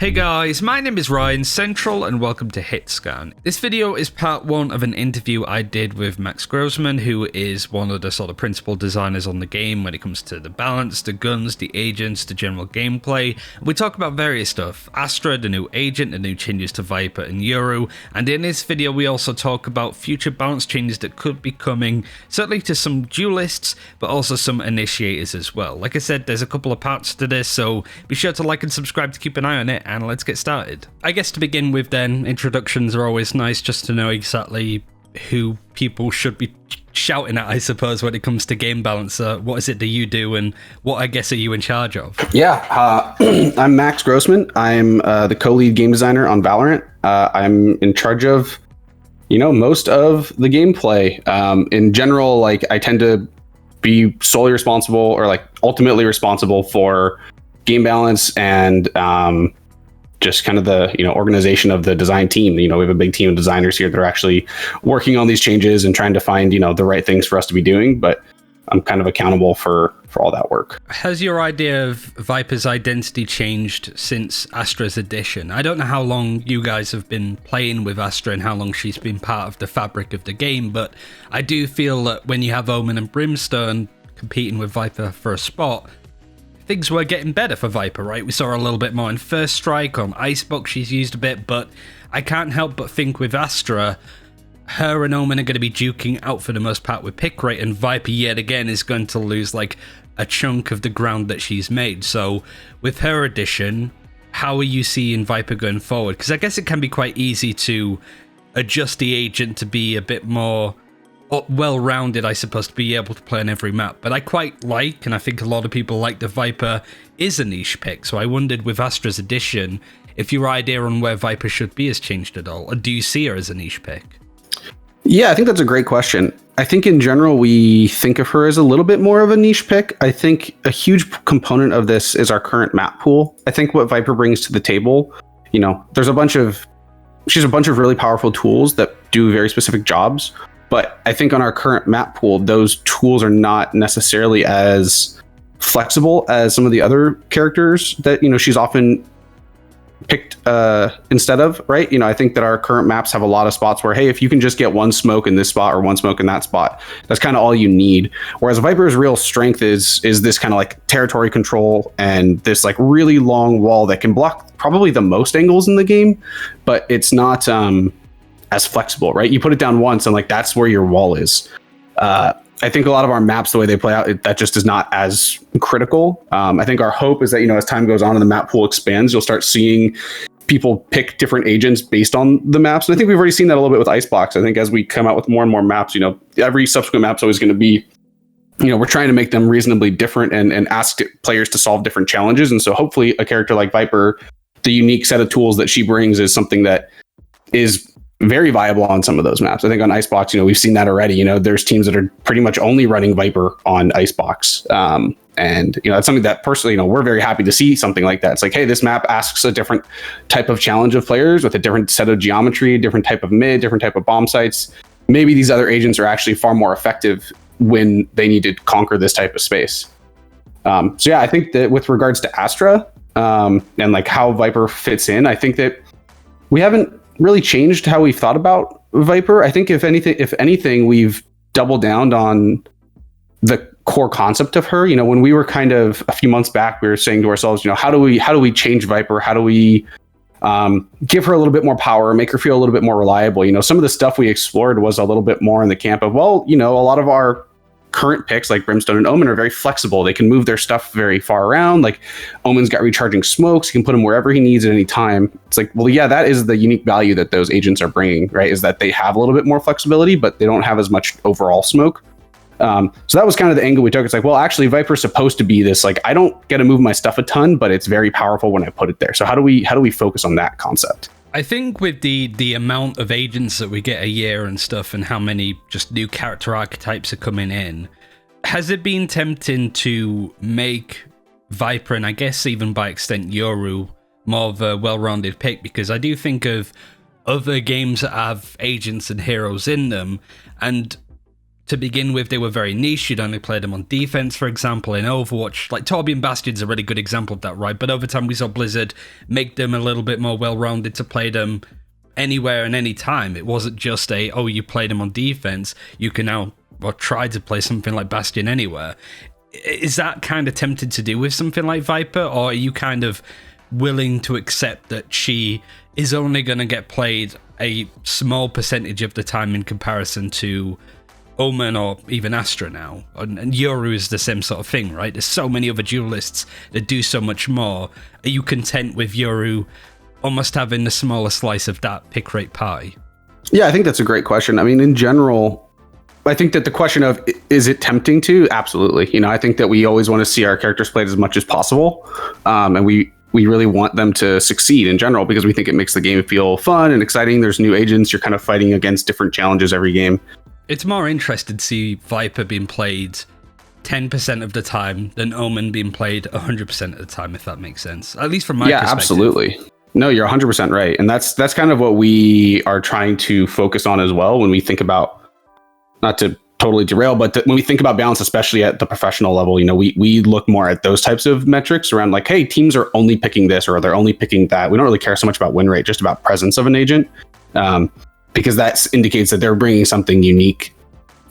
Hey guys, my name is RyanCentral and welcome to HitScan. This video is part one of an interview I did with Max Grossman, who is one of the sort of principal designers on the game when it comes to the balance, the guns, the agents, the general gameplay. We talk about various stuff, Astra, the new agent, the new changes to Viper and Yoru, and in this video we also talk about future balance changes that could be coming, certainly to some duelists, but also some initiators as well. Like I said, there's a couple of parts to this, so be sure to like and subscribe to keep an eye on it, and let's get started. I guess to begin with then, introductions are always nice just to know exactly who people should be shouting at, I suppose, when it comes to game balance. What is it that you do, and what, I guess, are you in charge of? Yeah, I'm Max Grossman. I'm the co-lead game designer on VALORANT. I'm in charge of, most of the gameplay. In general, like, I tend to be solely responsible, or like ultimately responsible for game balance and just kind of the organization of the design team. We have a big team of designers here that are actually working on these changes and trying to find the right things for us to be doing, but I'm kind of accountable for all that work. Has your idea of Viper's identity changed since Astra's addition? I don't know how long you guys have been playing with Astra and how long she's been part of the fabric of the game, but I do feel that when you have Omen and Brimstone competing with Viper for a spot, things were getting better for Viper, right? We saw her a little bit more in First Strike, on Icebox she's used a bit, but I can't help but think with Astra, her and Omen are going to be duking out for the most part with pick rate, and Viper yet again is going to lose like a chunk of the ground that she's made. So with her addition, how are you seeing Viper going forward? Because I guess it can be quite easy to adjust the agent to be a bit more well-rounded, I suppose, to be able to play on every map. But I quite like, and I think a lot of people like, the Viper is a niche pick. So I wondered with Astra's addition, if your idea on where Viper should be has changed at all, or do you see her as a niche pick? Yeah, I think that's a great question. I think in general, we think of her as a little bit more of a niche pick. I think a huge component of this is our current map pool. I think what Viper brings to the table, she has a bunch of really powerful tools that do very specific jobs. But I think on our current map pool, those tools are not necessarily as flexible as some of the other characters that, she's often picked instead of, right? I think that our current maps have a lot of spots where, hey, if you can just get one smoke in this spot or one smoke in that spot, that's kind of all you need. Whereas Viper's real strength is this kind of like territory control and this like really long wall that can block probably the most angles in the game, but it's not as flexible, right? You put it down once and like that's where your wall is. I think a lot of our maps, the way they play out, that just is not as critical. I think our hope is that, as time goes on and the map pool expands, you'll start seeing people pick different agents based on the maps. And I think we've already seen that a little bit with Icebox. I think as we come out with more and more maps, every subsequent map's always going to be, we're trying to make them reasonably different and ask players to solve different challenges. And so hopefully a character like Viper, the unique set of tools that she brings is something that is very viable on some of those maps. I think on Icebox, we've seen that already. There's teams that are pretty much only running Viper on Icebox. And that's something that personally, we're very happy to see something like that. It's like, hey, this map asks a different type of challenge of players with a different set of geometry, different type of mid, different type of bomb sites. Maybe these other agents are actually far more effective when they need to conquer this type of space. So yeah, I think that with regards to Astra and like how Viper fits in, I think that we haven't really changed how we've thought about Viper. I think if anything, we've doubled down on the core concept of her. When we were kind of a few months back, we were saying to ourselves, how do we change Viper? How do we give her a little bit more power, make her feel a little bit more reliable? Some of the stuff we explored was a little bit more in the camp of, a lot of our current picks like Brimstone and Omen are very flexible. They can move their stuff very far around. Like Omen's got recharging smokes. He can put them wherever he needs at any time. It's like, well, yeah, that is the unique value that those agents are bringing, right? Is that they have a little bit more flexibility, but they don't have as much overall smoke. So that was kind of the angle we took. It's like, well, actually Viper's supposed to be this, like, I don't get to move my stuff a ton, but it's very powerful when I put it there. So how do we focus on that concept? I think with the amount of agents that we get a year and stuff, and how many just new character archetypes are coming in, has it been tempting to make Viper, and I guess even by extent Yoru, more of a well-rounded pick? Because I do think of other games that have agents and heroes in them, and to begin with, they were very niche. You'd only play them on defense, for example, in Overwatch. Like, Torbjorn Bastion's a really good example of that, right? But over time, we saw Blizzard make them a little bit more well-rounded to play them anywhere and any time. It wasn't just you play them on defense, you can now try to play something like Bastion anywhere. Is that kind of tempted to do with something like Viper, or are you kind of willing to accept that she is only going to get played a small percentage of the time in comparison to Omen or even Astra now? And Yoru is the same sort of thing, right? There's so many other duelists that do so much more. Are you content with Yoru almost having the smaller slice of that pick rate pie? Yeah, I think that's a great question. I mean, in general, I think that the question of, is it tempting to? Absolutely. You know, I think that we always want to see our characters played as much as possible. And we really want them to succeed in general, because we think it makes the game feel fun and exciting. There's new agents. You're kind of fighting against different challenges every game. It's more interesting to see Viper being played 10% of the time than Omen being played 100% of the time, if that makes sense. At least from my perspective. Yeah, absolutely. No, you're 100% right. And that's kind of what we are trying to focus on as well when we think about, not to totally derail, but when we think about balance, especially at the professional level, you know, we look more at those types of metrics around like, hey, teams are only picking this or they're only picking that. We don't really care so much about win rate, just about presence of an agent, because that indicates that they're bringing something unique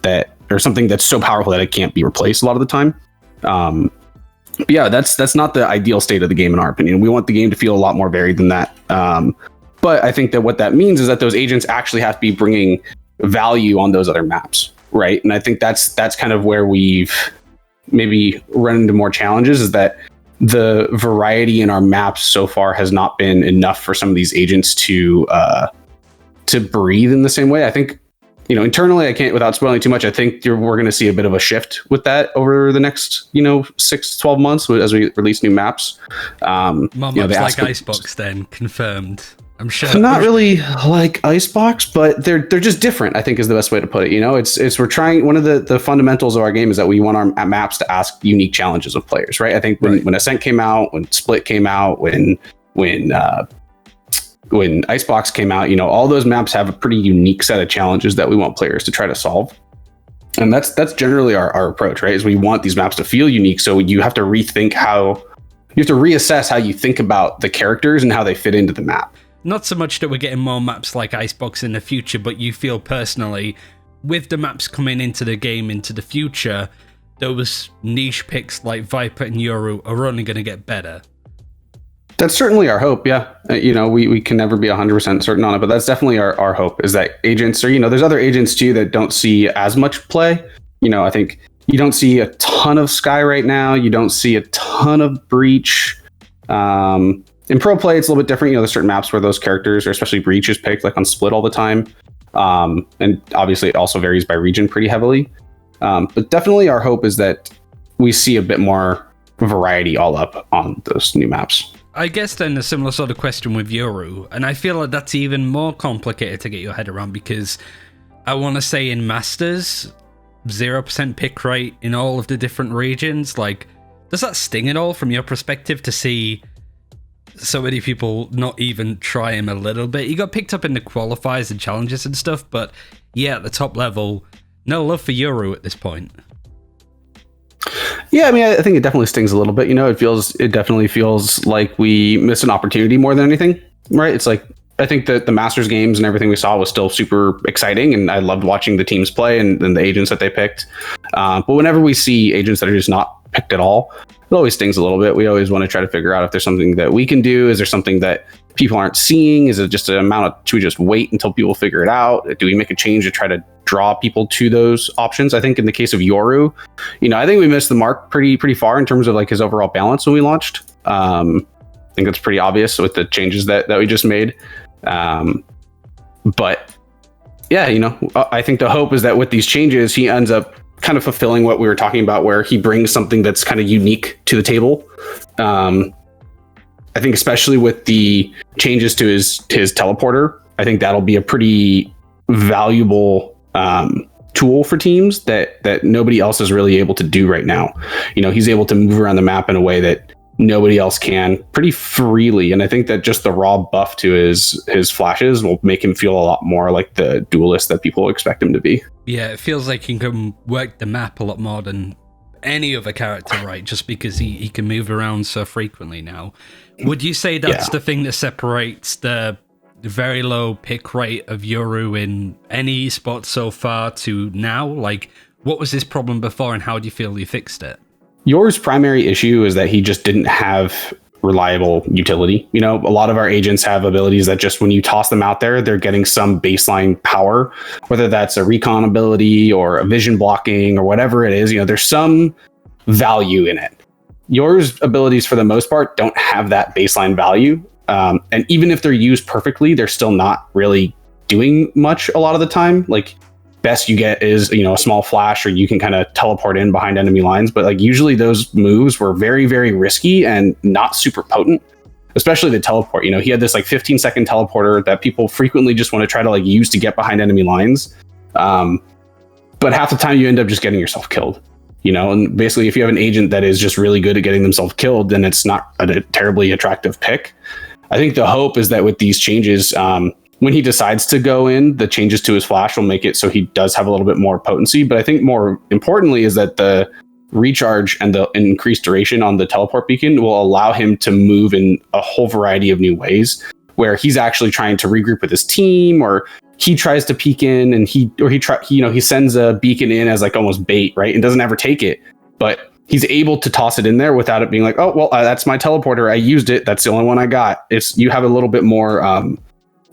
or something that's so powerful that it can't be replaced a lot of the time. But yeah, that's not the ideal state of the game in our opinion. We want the game to feel a lot more varied than that. But I think that what that means is that those agents actually have to be bringing value on those other maps, right? And I think that's kind of where we've maybe run into more challenges, is that the variety in our maps so far has not been enough for some of these agents to breathe in the same way. I think, you know, internally, I can't, without spoiling too much, I think we're going to see a bit of a shift with that over the next, 6 to 12 months as we release new maps. More maps like Icebox then, confirmed. I'm sure. Not really like Icebox, but they're just different, I think is the best way to put it. You know, it's we're trying, one of the fundamentals of our game is that we want our maps to ask unique challenges of players, right? I think when Ascent came out, when Split came out, when Icebox came out, all those maps have a pretty unique set of challenges that we want players to try to solve. And that's generally our approach, right? Is we want these maps to feel unique. So you have to reassess how you think about the characters and how they fit into the map. Not so much that we're getting more maps like Icebox in the future, but you feel personally, with the maps coming into the game into the future, those niche picks like Viper and Yoru are only going to get better. That's certainly our hope, yeah. We can never be 100% certain on it, but that's definitely our hope, is that agents are, there's other agents too that don't see as much play. I think you don't see a ton of Sky right now. You don't see a ton of Breach. In pro play, it's a little bit different. There's certain maps where those characters, or especially Breach, is picked like on Split all the time. And obviously it also varies by region pretty heavily. But definitely our hope is that we see a bit more variety all up on those new maps. I guess then a similar sort of question with Yoru, and I feel like that's even more complicated to get your head around, because I want to say in Masters, 0% pick rate in all of the different regions. Like, does that sting at all from your perspective to see so many people not even try him a little bit? He got picked up in the qualifiers and challenges and stuff, but yeah, at the top level, no love for Yoru at this point. Yeah, I mean, I think it definitely stings a little bit. It definitely feels like we missed an opportunity more than anything, right? It's like, I think that the Masters games and everything we saw was still super exciting, and I loved watching the teams play and the agents that they picked. But whenever we see agents that are just not picked at all, it always stings a little bit. We always want to try to figure out if there's something that we can do. Is there something that people aren't seeing? Is it just an amount of, should we just wait until people figure it out? Do we make a change to try to draw people to those options? I think in the case of Yoru, I think we missed the mark pretty far in terms of like his overall balance when we launched. I think that's pretty obvious with the changes that we just made. But yeah, I think the hope is that with these changes, he ends up kind of fulfilling what we were talking about, where he brings something that's kind of unique to the table. I think especially with the changes to his teleporter, I think that'll be a pretty valuable tool for teams that nobody else is really able to do right now. He's able to move around the map in a way that nobody else can pretty freely. And I think that just the raw buff to his flashes will make him feel a lot more like the duelist that people expect him to be. Yeah, it feels like he can work the map a lot more than any other character, right? Just because he can move around so frequently now. Would you say that's the thing that separates the very low pick rate of Yoru in any spot so far to now? Like, what was this problem before and how do you feel you fixed it? Yoru's primary issue is that he just didn't have reliable utility. You know, a lot of our agents have abilities that just when you toss them out there, they're getting some baseline power, whether that's a recon ability or a vision blocking or whatever it is. You know, there's some value in it. Yoru's abilities, for the most part, don't have that baseline value. And even if they're used perfectly, they're still not really doing much a lot of the time. Like, best you get is, you know, a small flash, or you can kind of teleport in behind enemy lines. But like usually those moves were very, very risky and not super potent, especially the teleport. You know, he had this like 15-second teleporter that people frequently just want to try to like use to get behind enemy lines. But half the time you end up just getting yourself killed, you know, and basically if you have an agent that is just really good at getting themselves killed, then it's not a terribly attractive pick. I think the hope is that with these changes, when he decides to go in, the changes to his flash will make it so he does have a little bit more potency. But I think more importantly is that the recharge and the increased duration on the teleport beacon will allow him to move in a whole variety of new ways, where he's actually trying to regroup with his team, or he tries to peek in and he sends a beacon in as like almost bait, right? And doesn't ever take it, but he's able to toss it in there without it being like, oh, well, that's my teleporter. I used it. That's the only one I got. You have a little bit more,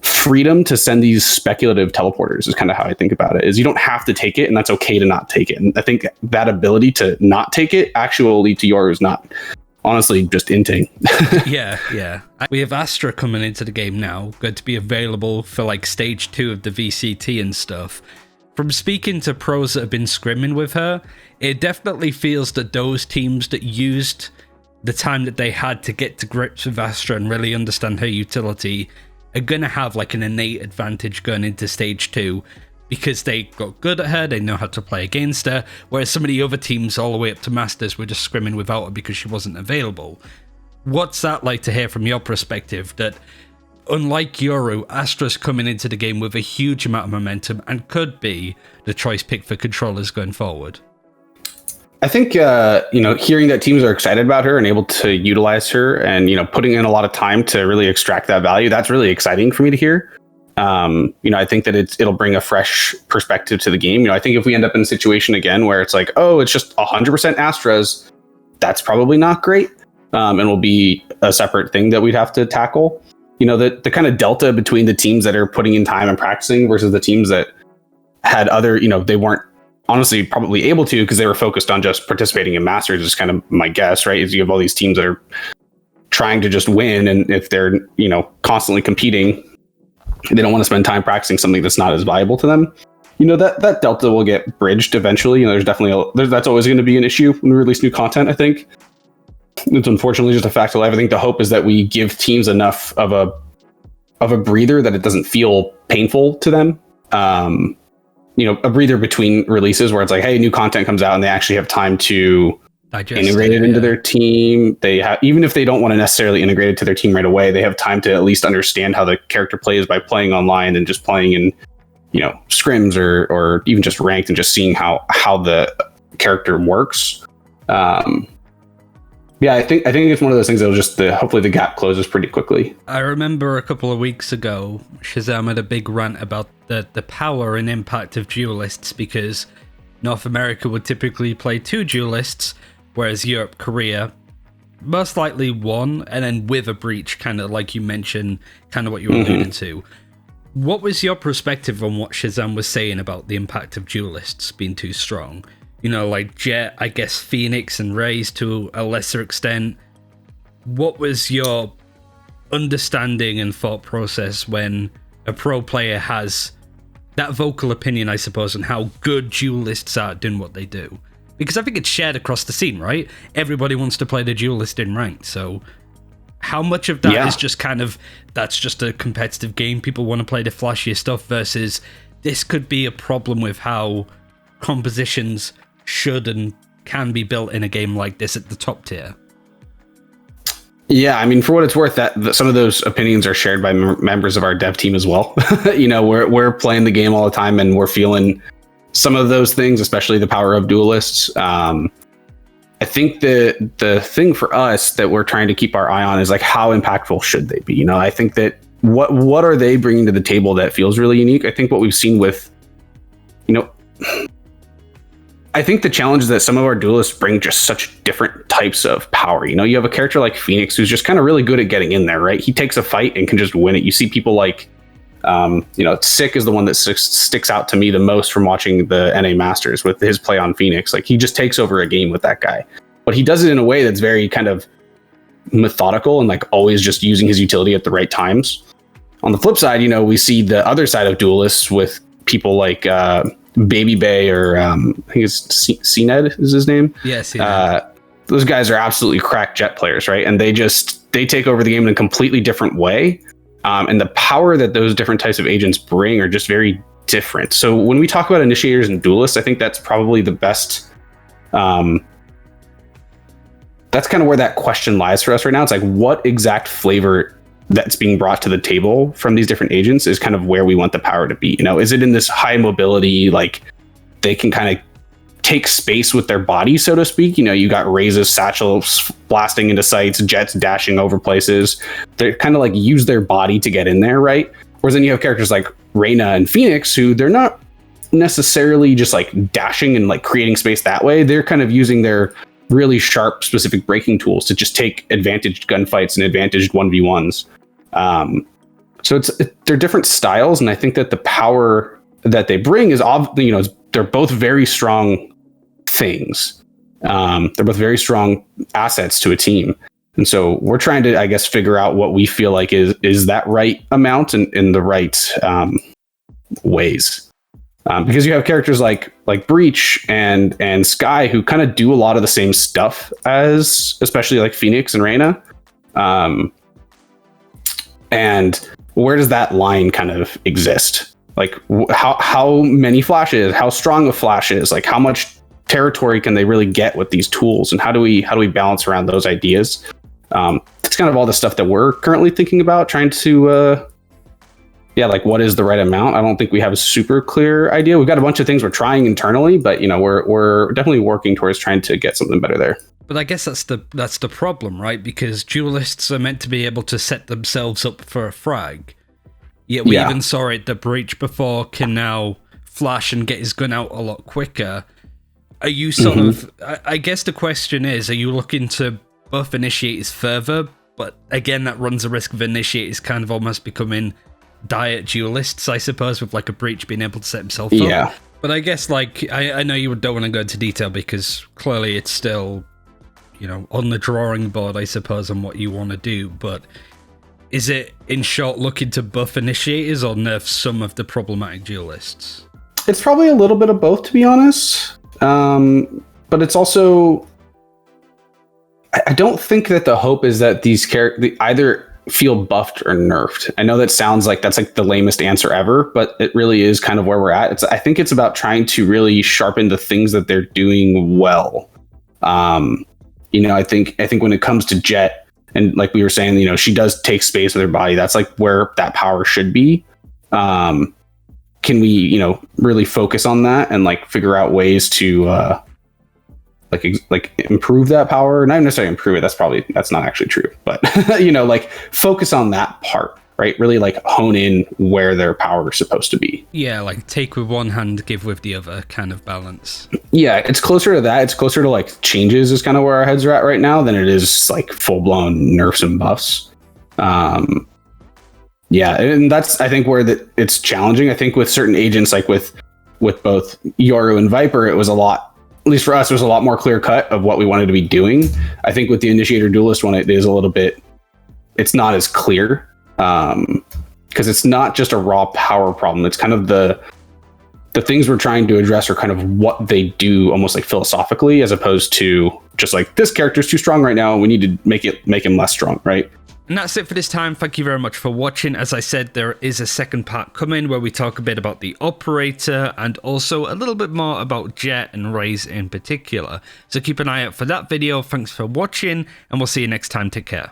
freedom to send these speculative teleporters is kind of how I think about it. Is you don't have to take it, and that's okay to not take it. And I think that ability to not take it actually will lead to yours not honestly just inting. Yeah. We have Astra coming into the game now, going to be available for like stage 2 of the VCT and stuff. From speaking to pros that have been scrimming with her, it definitely feels that those teams that used the time that they had to get to grips with Astra and really understand her utility are going to have like an innate advantage going into stage 2 because they got good at her, they know how to play against her, whereas some of the other teams all the way up to Masters were just scrimming without her because she wasn't available. What's that like to hear from your perspective, that unlike Yoru, Astra's coming into the game with a huge amount of momentum and could be the choice pick for controllers going forward? I think, hearing that teams are excited about her and able to utilize her and, putting in a lot of time to really extract that value, that's really exciting for me to hear. I think that it'll bring a fresh perspective to the game. I think if we end up in a situation again where it's like, oh, it's just 100% Astras, that's probably not great. And will be a separate thing that we'd have to tackle. The kind of delta between the teams that are putting in time and practicing versus the teams that had other, they weren't honestly probably able to because they were focused on just participating in Masters is kind of my guess, right? Is you have all these teams that are trying to just win, and if they're, constantly competing, they don't want to spend time practicing something that's not as valuable to them. That delta will get bridged eventually. There's definitely that's always going to be an issue when we release new content, I think. It's unfortunately just a fact of life. I think the hope is that we give teams enough of a breather that it doesn't feel painful to them. A breather between releases where it's like, hey, new content comes out and they actually have time to integrate it into their team. They have, even if they don't want to necessarily integrate it to their team right away, they have time to at least understand how the character plays by playing online and just playing in, scrims or even just ranked and just seeing how the character works. I think it's one of those things that'll just hopefully the gap closes pretty quickly. I remember a couple of weeks ago, Shazam had a big rant about the power and impact of duelists, because North America would typically play 2 duelists, whereas Europe, Korea, most likely 1, and then with a breach, kind of like you mentioned, kind of what you were alluding to. What was your perspective on what Shazam was saying about the impact of duelists being too strong? Like Jet, I guess Phoenix and Raze to a lesser extent. What was your understanding and thought process when a pro player has that vocal opinion, I suppose, on how good duelists are at doing what they do? Because I think it's shared across the scene, right? Everybody wants to play the duelist in ranked, so how much of that is just kind of, that's just a competitive game, people want to play the flashier stuff, versus this could be a problem with how compositions should and can be built in a game like this at the top tier? Yeah, I mean, for what it's worth, that some of those opinions are shared by members of our dev team as well. We're playing the game all the time, and we're feeling some of those things, especially the power of duelists. I think the thing for us that we're trying to keep our eye on is like, how impactful should they be? I think that what are they bringing to the table that feels really unique? I think what we've seen with, I think the challenge is that some of our duelists bring just such different types of power. You have a character like Phoenix who's just kind of really good at getting in there, right? He takes a fight and can just win it. You see people like, Sick is the one that sticks out to me the most from watching the NA Masters with his play on Phoenix. Like, he just takes over a game with that guy, but he does it in a way that's very kind of methodical and like always just using his utility at the right times. On the flip side, we see the other side of duelists with people like Baby Bay, or I think it's CNED is his name. Yes. Those guys are absolutely crack Jet players, right? And they take over the game in a completely different way. And the power that those different types of agents bring are just very different. So when we talk about initiators and duelists, I think that's probably the best. That's kind of where that question lies for us right now. It's like, what exact flavor that's being brought to the table from these different agents is kind of where we want the power to be. Is it in this high mobility, like they can kind of take space with their body, so to speak? You got Raze's satchels blasting into sites, Jets dashing over places. They kind of like use their body to get in there, right? Whereas then you have characters like Reyna and Phoenix, who they're not necessarily just like dashing and like creating space that way. They're kind of using their really sharp, specific breaking tools to just take advantaged gunfights and advantaged 1v1s. So they're different styles, and I think that the power that they bring is they're both very strong things. They're both very strong assets to a team. And so we're trying to, I guess, figure out what we feel like is that right amount and in the right ways. Because you have characters like Breach and Sky who kind of do a lot of the same stuff as, especially like Phoenix and Reyna. And where does that line kind of exist? Like how many flashes, how strong a flash is, like how much territory can they really get with these tools, and how do we balance around those ideas? It's kind of all the stuff that we're currently thinking about, trying to like, what is the right amount? I don't think we have a super clear idea. We've got a bunch of things we're trying internally, but we're definitely working towards trying to get something better there. But I guess that's the problem, right? Because duelists are meant to be able to set themselves up for a frag. Yet we even saw it that Breach before can now flash and get his gun out a lot quicker. Are you sort of... I guess the question is, are you looking to buff initiators further? But again, that runs the risk of initiators kind of almost becoming diet duelists, I suppose, with like a Breach being able to set himself up. Yeah. But I guess, like, I know you don't want to go into detail because clearly it's still... on the drawing board, I suppose, on what you want to do, but is it, in short, looking to buff initiators or nerf some of the problematic duelists? It's probably a little bit of both, to be honest. But it's also... I don't think that the hope is that these characters either feel buffed or nerfed. I know that sounds like that's like the lamest answer ever, but it really is kind of where we're at. I think it's about trying to really sharpen the things that they're doing well. I think when it comes to Jet, and like we were saying, she does take space with her body. That's like where that power should be. Can we, really focus on that and like figure out ways to like improve that power? Not necessarily improve it. That's not actually true. But like focus on that part, right? Really like hone in where their power is supposed to be. Yeah, like take with one hand, give with the other kind of balance. Yeah, it's closer to that. It's closer to like changes is kind of where our heads are at right now than it is like full blown nerfs and buffs. Yeah, and that's, I think, where it's challenging. I think with certain agents, like with both Yoru and Viper, it was a lot, at least for us, it was a lot more clear cut of what we wanted to be doing. I think with the Initiator Duelist one, it is a little bit, it's not as clear. Because it's not just a raw power problem. It's kind of the things we're trying to address are kind of what they do almost like philosophically, as opposed to just like, this character's too strong right now, and we need to make him less strong, right? And that's it for this time. Thank you very much for watching. As I said, there is a second part coming where we talk a bit about the operator and also a little bit more about Jet and Raze in particular. So keep an eye out for that video. Thanks for watching, and we'll see you next time. Take care.